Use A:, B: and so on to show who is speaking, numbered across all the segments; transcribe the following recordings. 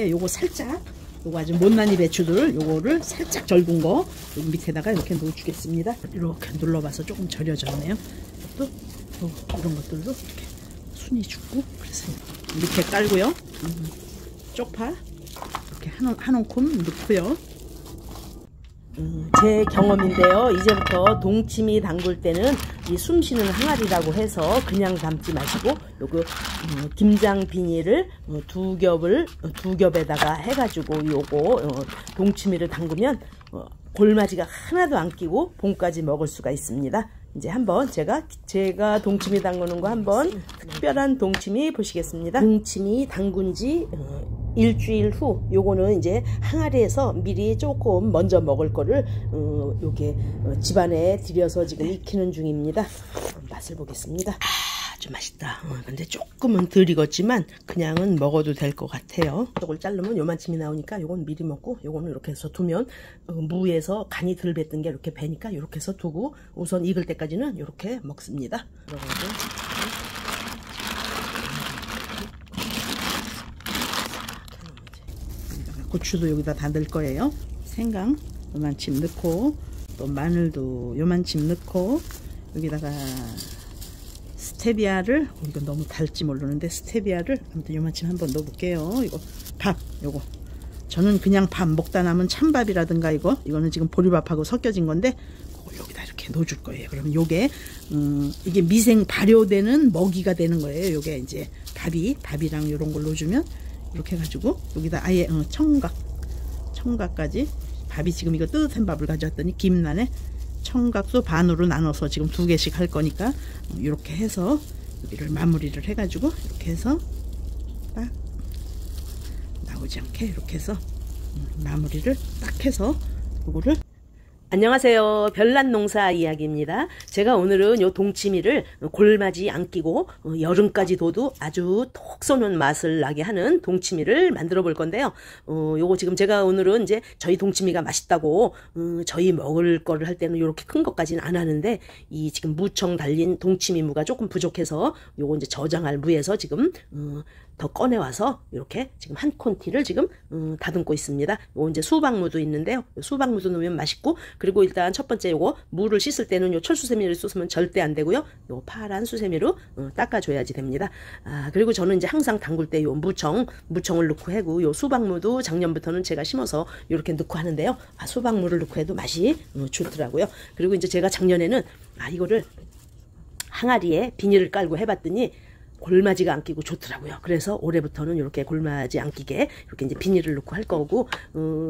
A: 요거 살짝, 요거 아주 못난이 배추들 요거를 살짝 절군 거 여기 밑에다가 이렇게 넣어주겠습니다. 이렇게 눌러봐서 조금 절여졌네요. 또 이런 것들도 이렇게 순이 죽고, 그래서 밑에 깔고요. 쪽파 이렇게 한 움큼 넣고요. 제 경험인데요. 이제부터 동치미 담글 때는 이 숨쉬는 항아리라고 해서 그냥 담지 마시고 요거 김장 비닐을 두 겹에다가 해가지고 요거 동치미를 담그면 골마지가 하나도 안 끼고 봄까지 먹을 수가 있습니다. 이제 한번 제가 동치미 담그는 거 한번 특별한 동치미 보시겠습니다. 동치미 담근 지 일주일 후 요거는 이제 항아리에서 미리 조금 먼저 먹을 거를 요게 집안에 들여서 지금 익히는 중입니다. 맛을 보겠습니다. 아주 맛있다. 근데 조금은 덜 익었지만 그냥은 먹어도 될 것 같아요. 이걸 자르면 요만큼이 나오니까 요건 미리 먹고, 요거는 이렇게 해서 두면 무에서 간이 덜 뱄던 게 이렇게 배니까 이렇게 해서 두고 우선 익을 때까지는 이렇게 먹습니다. 고추도 여기다 다 넣을 거예요. 생강 요만큼 넣고, 또 마늘도 요만큼 넣고, 여기다가 스테비아를, 이거 너무 달지 모르는데 스테비아를 아무튼 요만큼 한번 넣어볼게요. 이거 밥, 요거 저는 그냥 밥 먹다 남은 찬밥이라든가 이거는 지금 보리밥하고 섞여진 건데 그걸 여기다 이렇게 넣어줄 거예요. 그러면 요게 이게 미생 발효되는 먹이가 되는 거예요. 요게 이제 밥이랑 요런 걸 넣어주면 이렇게 해가지고 여기다 아예 청각까지, 밥이 지금 이거 뜨뜻한 밥을 가져왔더니 김란에 청각도 반으로 나눠서 지금 2개씩 할 거니까 이렇게 해서 여기를 마무리를 해가지고 이렇게 해서 딱 나오지 않게 이렇게 해서 마무리를 딱 해서 요거를. 안녕하세요. 별난농사 이야기입니다. 제가 오늘은 요 동치미를 골마지 안 끼고 여름까지 둬도 아주 톡 쏘는 맛을 나게 하는 동치미를 만들어 볼 건데요. 요거 지금 제가 오늘은 이제 저희 동치미가 맛있다고 저희 먹을 거를 할 때는 요렇게 큰 것까지는 안 하는데, 이 지금 무청 달린 동치미 무가 조금 부족해서 요거 이제 저장할 무에서 지금 더 꺼내와서 이렇게 지금 한 콘티를 지금 다듬고 있습니다. 요 이제 수박무도 있는데요. 수박무도 넣으면 맛있고, 그리고 일단 첫 번째 요거 무를 씻을 때는 요 철수세미를 쏘면 절대 안 되고요. 요 파란 수세미로 닦아줘야지 됩니다. 그리고 저는 이제 항상 담글 때 요 무청을 넣고 하고, 요 수박무도 작년부터는 제가 심어서 이렇게 넣고 하는데요. 수박무를 넣고 해도 맛이 좋더라고요. 그리고 이제 제가 작년에는 이거를 항아리에 비닐을 깔고 해봤더니 골마지가 안 끼고 좋더라고요. 그래서 올해부터는 이렇게 골마지 안 끼게 이렇게 이제 비닐을 넣고 할 거고,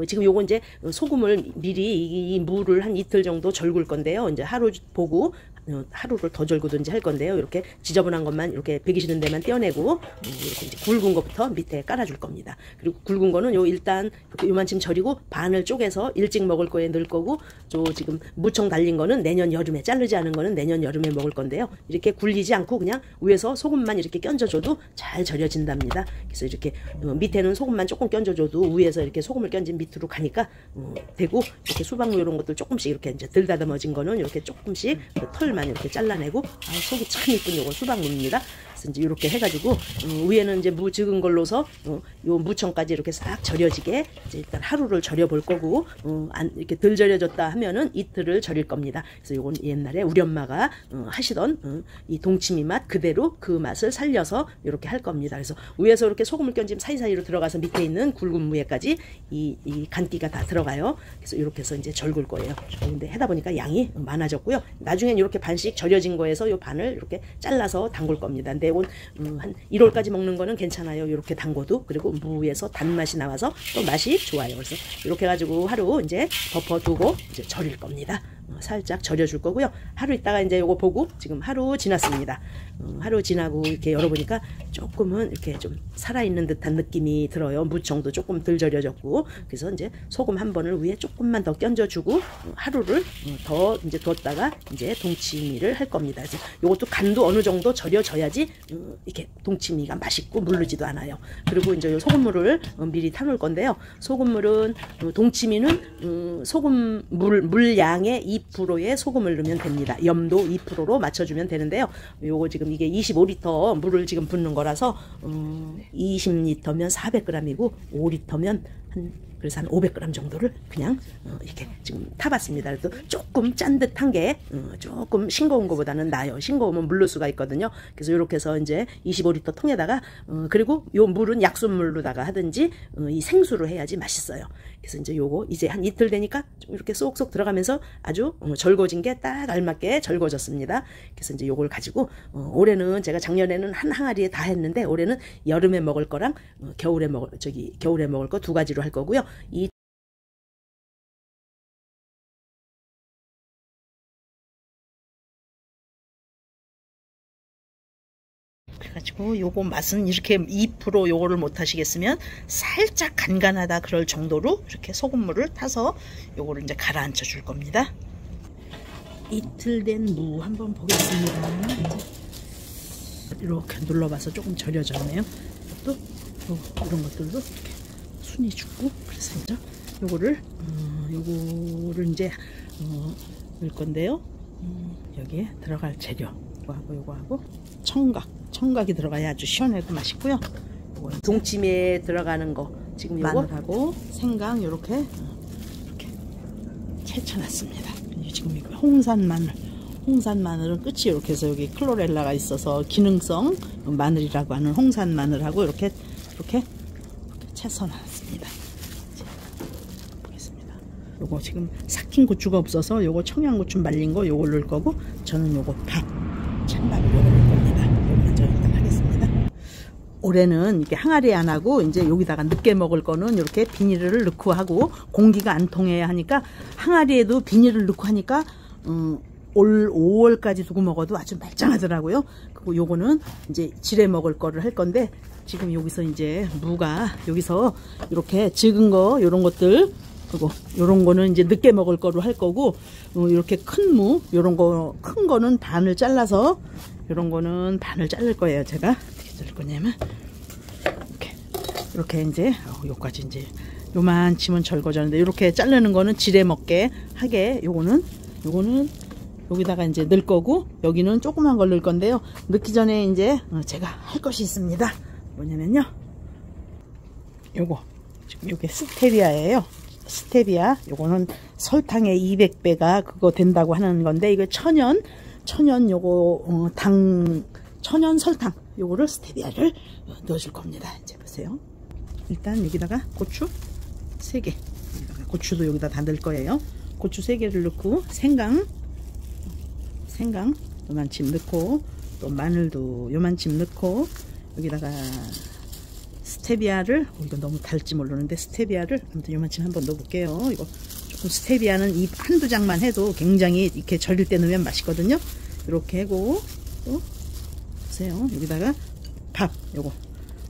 A: 지금 요거 이제 소금을 미리 이 무를 한 이틀 정도 절굴 건데요. 이제 하루 보고 하루를 더 절구든지 할 건데요. 이렇게 지저분한 것만 이렇게 배기 싫은 데만 떼어내고 이렇게 이제 굵은 것부터 밑에 깔아줄 겁니다. 그리고 굵은 거는 요 일단 이렇게 요만큼 절이고 반을 쪼개서 일찍 먹을 거에 넣을 거고, 저 지금 무청 달린 거는 내년 여름에, 자르지 않은 거는 내년 여름에 먹을 건데요. 이렇게 굴리지 않고 그냥 위에서 소금만 이렇게 껴줘도 잘 절여진답니다. 그래서 이렇게 밑에는 소금만 조금 껴줘도 위에서 이렇게 소금을 껴진 밑으로 가니까 되고, 이렇게 수박무 이런 것들 조금씩 이렇게 이제 덜 다듬어진 거는 이렇게 조금씩 털만 이렇게 잘라내고, 속이 참 이쁜 요거 수박무입니다. 그래서 이제 이렇게 해가지고 위에는 이제 무 적은 걸로서 요 무청까지 이렇게 싹 절여지게 이제 일단 하루를 절여 볼 거고, 이렇게 덜 절여졌다 하면은 이틀을 절일 겁니다. 그래서 요건 옛날에 우리 엄마가 하시던 이 동치미 맛 그대로 그 맛을 살려서 이렇게 할 겁니다. 그래서 위에서 이렇게 소금을 껴진 사이사이로 들어가서 밑에 있는 굵은 무에까지 이 간기가 다 들어가요. 그래서 이렇게 해서 이제 절굴 거예요. 근데 하다 보니까 양이 많아졌고요. 나중엔 이렇게 반씩 절여진 거에서 요 반을 이렇게 잘라서 담글 겁니다. 근데 이건 한 1월까지 먹는 거는 괜찮아요. 이렇게 담궈도. 그리고 무에서 단맛이 나와서 또 맛이 좋아요. 그래서 이렇게 해가지고 하루 이제 덮어두고 이제 절일 겁니다. 살짝 절여줄 거고요. 하루 있다가 이제 요거 보고, 지금 하루 지났습니다. 하루 지나고 이렇게 열어보니까 조금은 이렇게 좀 살아있는 듯한 느낌이 들어요. 무청도 조금 덜 절여졌고, 그래서 이제 소금 한 번을 위에 조금만 더 껴줘주고 하루를 더 이제 뒀다가 이제 동치미를 할 겁니다. 그래서 요것도 간도 어느 정도 절여져야지 이렇게 동치미가 맛있고 물르지도 않아요. 그리고 이제 요 소금물을 미리 타놓을 건데요. 소금물은 동치미는 소금 물량의
B: 2%의 소금을 넣으면 됩니다. 염도 2%로 맞춰주면 되는데요. 요거 지금 이게 25리터 물을 지금 붓는 거라서 20리터면 400g이고 5리터면 그래서 한 500g 정도를 그냥 이렇게 지금 타봤습니다. 그래도 조금 짠 듯한 게 조금 싱거운 것보다는 나아요. 싱거우면 물를 수가 있거든요. 그래서 이렇게 해서 이제 25리터 통에다가 그리고 요 물은 약수물로다가 하든지 이 생수로 해야지 맛있어요. 그래서 이제 요거 이제 한 이틀 되니까 좀 이렇게 쏙쏙 들어가면서 아주 절거진 게 딱 알맞게 절거졌습니다. 그래서 이제 요걸 가지고 올해는 제가 작년에는 한 항아리에 다 했는데 올해는 여름에 먹을 거랑 겨울에 먹을 거 두 가지로 할 거고요.
A: 그래가지고 요거 맛은 이렇게 2% 요거를 못 하시겠으면 살짝 간간하다 그럴 정도로 이렇게 소금물을 타서 요거를 이제 가라앉혀 줄 겁니다. 이틀 된 무 한번 보겠습니다. 이렇게 눌러봐서 조금 절여졌네요. 또 이런 것들도 이렇게 순이 죽고 그래서 이제 요거를 이제 넣을 건데요. 여기에 들어갈 재료 요거하고 청각이 들어가야 아주 시원하고 맛있고요.
B: 동치미에 들어가는 거 지금 요거
A: 마늘하고 생강 이렇게 채쳐놨습니다. 지금 이거 홍산 마늘은 끝이 이렇게 해서 여기 클로렐라가 있어서 기능성 마늘이라고 하는 홍산 마늘하고 이렇게 채서 놨습니다. 보겠습니다. 요거 지금 삭힌 고추가 없어서 요거 청양고추 말린 거 요걸 넣을 거고 저는 요거 찬밥을 요거 넣을 겁니다. 요거 먼저 일단 하겠습니다. 올해는 이렇게 항아리 안 하고 이제 여기다가 늦게 먹을 거는 이렇게 비닐을 넣고 하고 공기가 안 통해야 하니까 항아리에도 비닐을 넣고 하니까 올 5월까지 두고 먹어도 아주 말짱하더라고요. 그리고 요거는 이제 지레 먹을 거를 할 건데 지금 여기서 이제 무가 여기서 이렇게 적은 거 요런 것들 그리고 요런 거는 이제 늦게 먹을 거로 할 거고 이렇게 큰 무 요런 거 큰 거는 반을 잘라서 요런 거는 반을 자를 거예요. 제가 어떻게 자를 거냐면 이렇게 이제 요까지 이제 요만치면 절거졌는데 이렇게 자르는 거는 지레 먹게 하게 요거는 여기다가 이제 넣을 거고 여기는 조그만 걸 넣을 건데요. 넣기 전에 이제 제가 할 것이 있습니다. 뭐냐면요. 요거 지금 요게 스테비아예요. 스테비아 요거는 설탕의 200배가 그거 된다고 하는 건데 이거 천연 요거 천연 설탕 요거를 스테비아를 넣어줄 겁니다. 이제 보세요. 일단 여기다가 고추 3개 고추도 여기다 다 넣을 거예요. 고추 3개를 넣고 생강 요만큼 넣고 또 마늘도 요만큼 넣고 여기다가 스테비아를 이거 너무 달지 모르는데 스테비아를 아무튼 요만큼 한번 넣어볼게요. 이거 조금 스테비아는 이 한두 장만 해도 굉장히 이렇게 절일 때 넣으면 맛있거든요. 이렇게 하고 또 보세요. 여기다가 밥 요거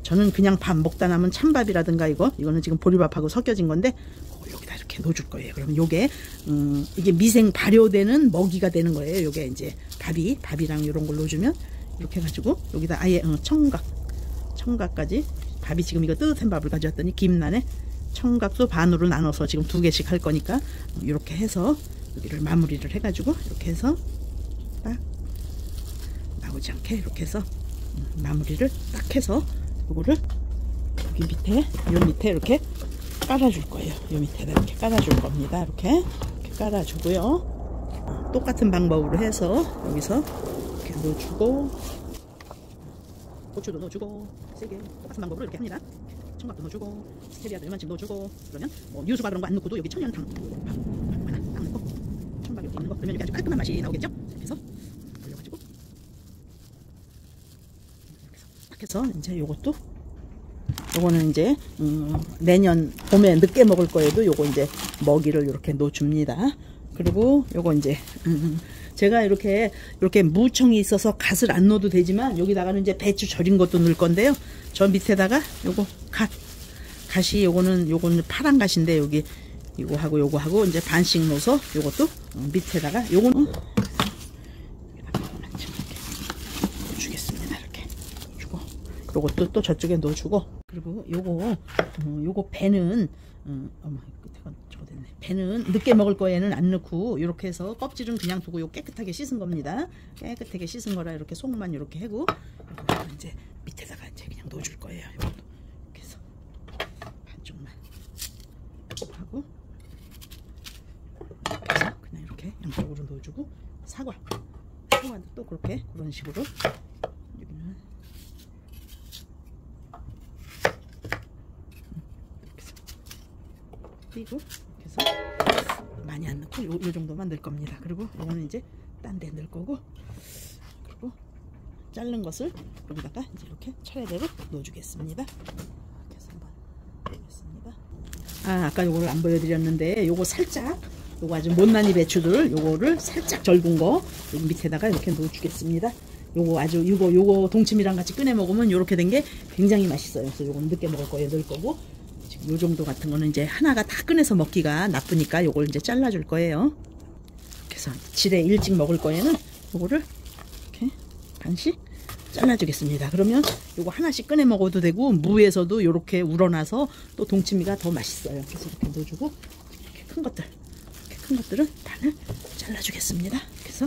A: 저는 그냥 밥 먹다 남은 찬밥이라든가 이거는 지금 보리밥하고 섞여진 건데 여기다 이렇게 넣어줄 거예요. 그러면 요게 이게 미생 발효되는 먹이가 되는 거예요. 요게 이제 밥이랑 이런 걸 넣어주면 이렇게 해가지고 여기다 아예 청각까지 밥이 지금 이거 뜨뜻한 밥을 가져왔더니 김난에 청각도 반으로 나눠서 지금 2개씩 할 거니까 이렇게 해서 여기를 마무리를 해가지고 이렇게 해서 딱 나오지 않게 이렇게 해서 마무리를 딱 해서 요거를 여기 밑에 이렇게 깔아줄 거예요. 요 밑에다 이렇게 깔아줄 겁니다. 이렇게 깔아주고요. 똑같은 방법으로 해서 여기서 이렇게 넣어주고 고추도 넣어주고 세게 똑같은 방법으로 이렇게 합니다. 청각도 넣어주고 스테비아도 요만큼 넣어주고 그러면 유수가 그런 거 안 넣고도 여기 천연탕 하나 딱 넣고 청각 이렇게 있는 거 그러면 이렇게 아주 깔끔한 맛이 나오겠죠. 그래서 올려가지고 딱 해서 이제 요거는 이제 내년 봄에 늦게 먹을 거에도 요거 이제 먹이를 이렇게 넣어줍니다. 그리고 요거 이제 제가 이렇게 무청이 있어서 갓을 안 넣어도 되지만 여기다가는 이제 배추 절인 것도 넣을 건데요. 저 밑에다가 요거 갓이 요거는 파란 갓인데 여기 요거하고 이제 반씩 넣어서 요것도 밑에다가 요거는 주겠습니다. 이렇게 주고 요것도 또 저쪽에 넣어주고 그리고 요거 배는 어머 끝에가 저거 됐네. 배는 늦게 먹을 거에는 안 넣고 이렇게 해서 껍질은 그냥 두고 요 깨끗하게 씻은 겁니다. 깨끗하게 씻은 거라 이렇게 속만 이렇게 해고 요거 이제 밑에다가 이제 그냥 넣어줄 거예요. 요것도 이렇게 해서 반쪽만 하고 이렇게 해서 그냥 이렇게 양쪽으로 넣어주고 사과도 또 그렇게 그런 식으로 여기는 띄고 이렇게 해서 많이 안 넣고 요 정도만 넣을 겁니다. 그리고 이거는 이제 딴 데 넣을 거고 그리고 자른 것을 여기다가 이제 이렇게 차례대로 넣어주겠습니다. 이렇게 해서 한번 넣겠습니다. 아까 요거를 안 보여드렸는데 요거 살짝 요거 아주 못난이 배추들 요거를 살짝 절군 거 여기 밑에다가 이렇게 넣어주겠습니다. 요거 아주 요거 동치미랑 같이 꺼내 먹으면 요렇게 된 게 굉장히 맛있어요. 그래서 요거는 늦게 먹을 거에 넣을 거고 요 정도 같은 거는 이제 하나가 다 꺼내서 먹기가 나쁘니까 요걸 이제 잘라줄 거예요. 그래서 지레 일찍 먹을 거에는 요거를 이렇게 반씩 잘라주겠습니다. 그러면 요거 하나씩 꺼내 먹어도 되고 무에서도 요렇게 우러나서 또 동치미가 더 맛있어요. 그래서 이렇게 넣어주고 이렇게 큰 것들은 반을 잘라주겠습니다. 그래서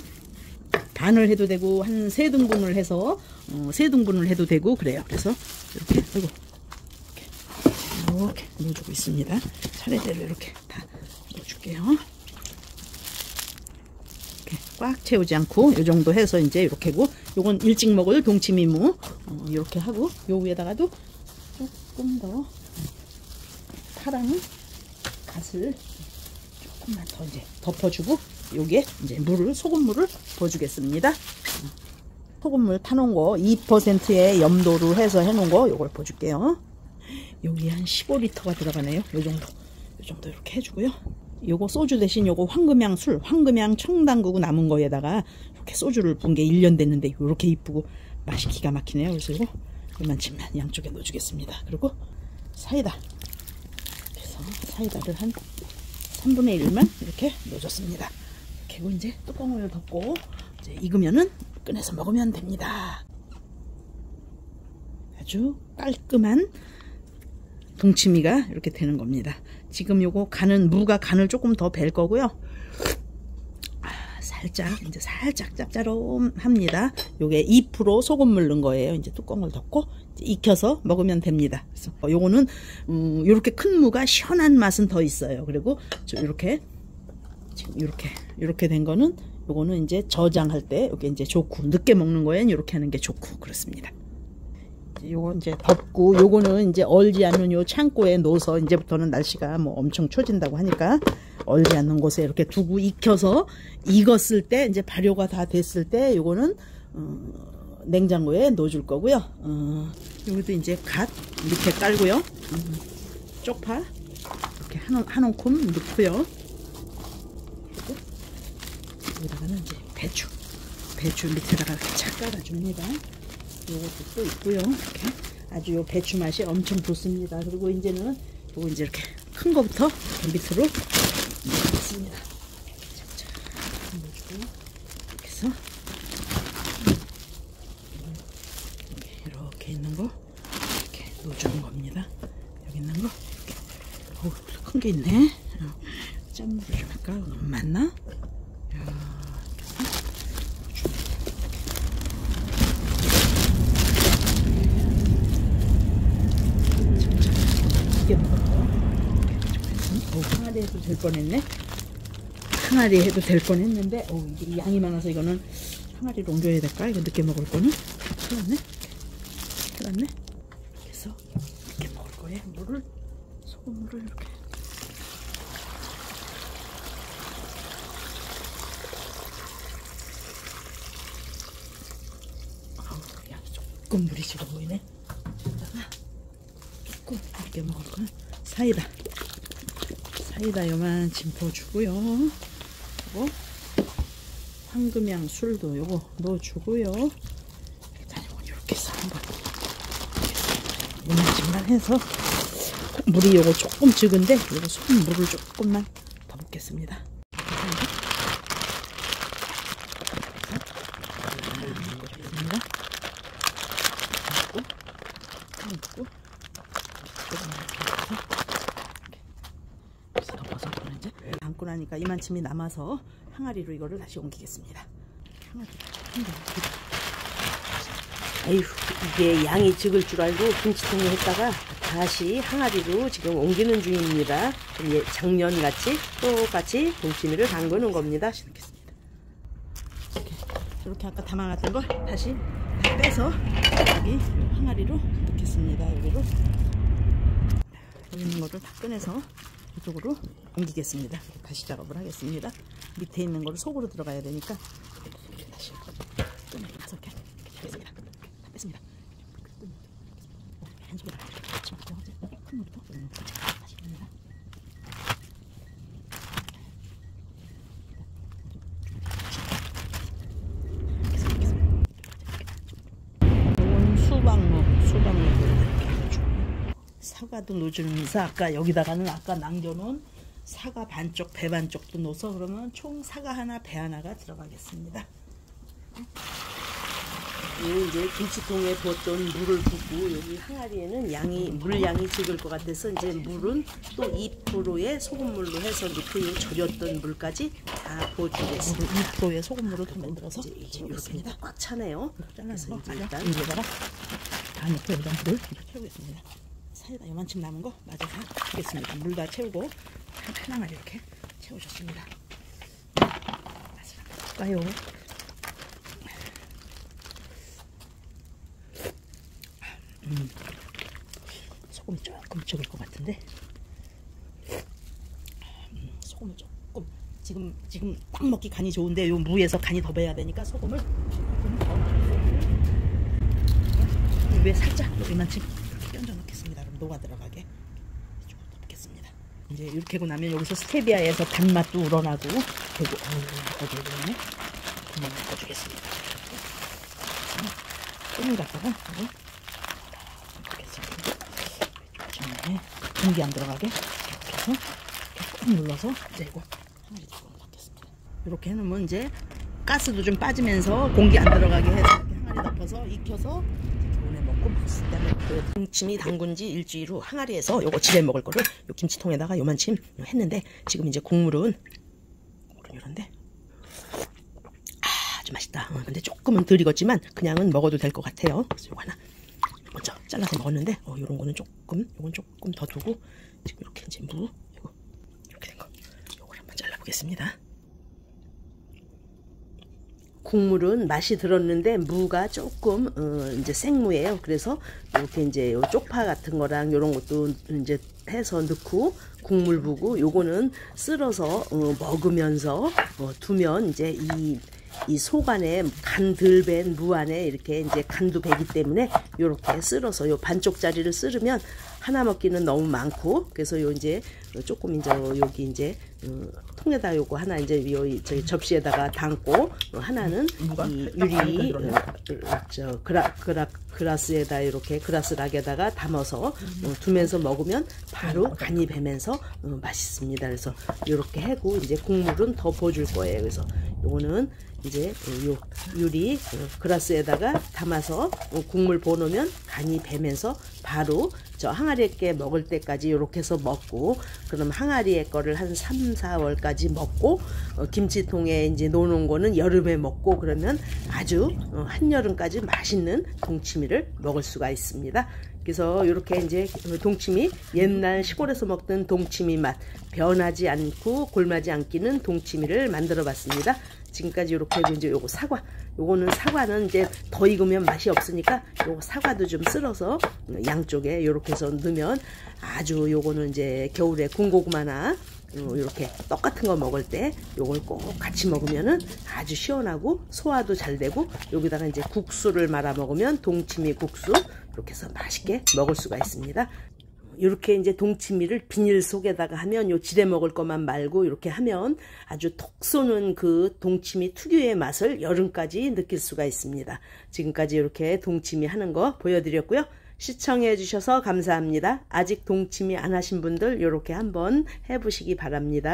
A: 반을 해도 되고 한 3등분을 해서 3등분을 해도 되고 그래요. 그래서 이렇게 이렇게 넣어주고 있습니다. 차례대로 이렇게 다 넣어줄게요. 이렇게 꽉 채우지 않고 이 정도 해서 이제 이렇게 하고 요건 일찍 먹을 동치미무 이렇게 하고 요 위에다가도 조금 더 파랑 갓을 조금만 더 이제 덮어주고 요게 이제 소금물을 부어주겠습니다. 소금물 타놓은 거 2%의 염도로 해서 해놓은 거 요걸 부어줄게요. 여기 한 15리터가 들어가네요. 요 정도 이렇게 해주고요. 요거 소주 대신 요거 황금향 청담그고 남은 거에다가 이렇게 소주를 부은 게 1년 됐는데 요렇게 이쁘고 맛이 기가 막히네요. 그래서 이거 이만큼만 양쪽에 넣어주겠습니다. 그리고 사이다. 그래서 사이다를 한 3분의 1만 이렇게 넣어줬습니다. 그리고 이제 뚜껑을 덮고 이제 익으면은 꺼내서 먹으면 됩니다. 아주 깔끔한 동치미가 이렇게 되는 겁니다. 지금 요거 무가 간을 조금 더 뵐 거고요. 살짝 짭짤합니다. 요게 2% 소금물 넣은 거예요. 이제 뚜껑을 덮고 이제 익혀서 먹으면 됩니다. 그래서 요거는 요렇게 큰 무가 시원한 맛은 더 있어요. 그리고 요렇게 된 거는 요거는 이제 저장할 때 요게 이제 좋고 늦게 먹는 거엔 요렇게 하는 게 좋고 그렇습니다. 요거 이제 덮고 요거는 이제 얼지 않는 요 창고에 넣어서 이제부터는 날씨가 뭐 엄청 추워진다고 하니까 얼지 않는 곳에 이렇게 두고 익혀서 익었을 때 이제 발효가 다 됐을 때 요거는 냉장고에 넣어줄 거고요. 여기도 이제 갓 밑에 깔고요. 쪽파 이렇게 한 움큼 넣고요. 그리고 여기다가는 이제 배추 밑에다가 이렇게 착 깔아줍니다. 요것도 또 있고요. 이렇게 아주 요 배추 맛이 엄청 좋습니다. 그리고 이제는 요거 이제 이렇게 큰 거부터 이렇게 밑으로 넣습니다. 착착 넣어주고 이렇게 해서 이렇게 있는 거 이렇게 넣어주는 겁니다. 여기 있는 거 이렇게 큰 게 있네. 짠물을 좀 할까? 너무 많나? 항아리 해도 될 뻔했네. 항아리 해도 될 뻔했는데 이게 양이 많아서 이거는 항아리로 옮겨야 될까? 이거 늦게 먹을 거는 큰일 났네. 그래서 늦게 먹을 거에 소금물을 이렇게 양이 조금 물이 지어 보이네. 조금 늦게 먹을 거는 사이다 요만큼 부어주고요. 그리고 황금향 술도 요거 넣어주고요. 일단 이렇게 해서 한번 요만큼만 해서 물이 요거 조금 적은데 요거 소금물을 조금만 더 붓겠습니다. 이렇게 덮어서 이제 담고 나니까 이만큼이 남아서 항아리로 이거를 다시 옮기겠습니다.
B: 아휴, 이게 양이 적을 줄 알고 김치통에 했다가 다시 항아리로 지금 옮기는 중입니다. 작년같이 똑같이 동치미를 담그는 겁니다.
A: 이렇게 아까 담아놨던 걸 다시 다 빼서 여기 항아리로 넣겠습니다. 여기로 여기 있는 거를 다 꺼내서 이쪽으로 옮기겠습니다. 다시 작업을 하겠습니다. 밑에 있는 거를 속으로 들어가야 되니까 다시 꺼내서 이렇게 하겠습니다. 다 뺐습니다. 한 손으로 큰 물부터 다시 봅니다. 수박무 사과도 넣어주면서 아까 여기다가는 아까 남겨놓은 사과 반쪽 배 반쪽도 넣어서 그러면 총 사과 하나 배 하나가 들어가겠습니다.
B: 이제 김치통에 부었던 물을 붓고 여기 항아리에는 물량이 적을 것 같아서 이제 물은 또 2%의 소금물로 해서 넣고 절였던 물까지 다 부어주겠습니다.
A: 2%의 소금물을 더 만들어서
B: 이렇게 꽉 차네요.
A: 잘라서
B: 일단
A: 여기다가 다 넣고 여기다 물을 채우겠습니다. 사이다 요만큼 남은 거 마저 다 하겠습니다. 물 다 채우고 한 항아리 이렇게 채우셨습니다. 맛을 한번 볼까요? 소금이 조금 적을 것 같은데 소금을 조금 지금 딱 먹기 간이 좋은데 요 무에서 간이 더 배야 되니까 소금을 조금 더 위에 살짝 이만큼 끼얹어 넣겠습니다. 그럼 녹아 들어가게 조금 더 넣겠습니다. 이제 이렇게 하고 나면 여기서 스테비아에서 단맛도 우러나고 그리고 어디 보면 구멍을 넣어주겠습니다. 끈을 갖다가 공기 안 들어가게 이렇게 해서 꾹 눌러서 이제 이거 항아리 쪽으로 넣겠습니다. 이렇게 해놓으면 이제 가스도 좀 빠지면서 공기 안 들어가게 해서 이렇게 항아리 덮어서 익혀서 오늘 먹고 맛있을 때는 그 동치미 담근 지 일주일 후 항아리에서 요거 집에 먹을 거를 요 김치통에다가 요만큼 했는데 지금 이제 국물은 이런데 아주 맛있다. 근데 조금은 덜 익었지만 그냥은 먹어도 될 것 같아요. 그래서 요거 하나 먼저 잘라서 먹었는데 요런 거는 요건 조금 더 두고 지금 이렇게 이제 무 이거 이렇게 된 거 요걸 한번 잘라 보겠습니다.
B: 국물은 맛이 들었는데 무가 조금 이제 생무예요. 그래서 이렇게 이제 요 쪽파 같은 거랑 요런 것도 이제 해서 넣고 국물 부고 요거는 쓸어서 먹으면서 두면 이제 이 속 안에 간 덜 밴 무 안에 이렇게 이제 간도 배기 때문에 요렇게 쓸어서 요 반쪽짜리를 쓸으면 하나 먹기는 너무 많고 그래서 요 이제 조금 이제 여기 이제 통에다 요거 하나 이제 저기 접시에다가 담고 하나는 이 유리 그라스에다 이렇게 그라스락에다가 담아서 두면서 먹으면 바로 간이 배면서 맛있습니다. 그래서 요렇게 하고 이제 국물은 더 부어줄 거예요. 그래서 요거는 이제 요 유리 그라스에다가 담아서 국물 부어놓으면 간이 배면서 바로 저 항아리에 먹을 때까지 이렇게 해서 먹고 그럼 항아리에 거를 한 3, 4월까지 먹고 김치통에 이제 놓는 거는 여름에 먹고 그러면 아주 한여름까지 맛있는 동치미를 먹을 수가 있습니다. 그래서 이렇게 이제 동치미 옛날 시골에서 먹던 동치미 맛 변하지 않고 골마지 않기는 동치미를 만들어 봤습니다. 지금까지 이렇게 이제 요거 사과 요거는 사과는 이제 더 익으면 맛이 없으니까 요거 사과도 좀 쓸어서 양쪽에 이렇게 해서 넣으면 아주 요거는 이제 겨울에 군고구마나 이렇게 떡 같은 거 먹을 때 요걸 꼭 같이 먹으면은 아주 시원하고 소화도 잘 되고 여기다가 이제 국수를 말아 먹으면 동치미 국수 이렇게 해서 맛있게 먹을 수가 있습니다. 이렇게 이제 동치미를 비닐 속에다가 하면 요 지레 먹을 것만 말고 이렇게 하면 아주 톡 쏘는 그 동치미 특유의 맛을 여름까지 느낄 수가 있습니다. 지금까지 이렇게 동치미 하는 거 보여드렸고요. 시청해 주셔서 감사합니다. 아직 동치미 안 하신 분들 이렇게 한번 해보시기 바랍니다.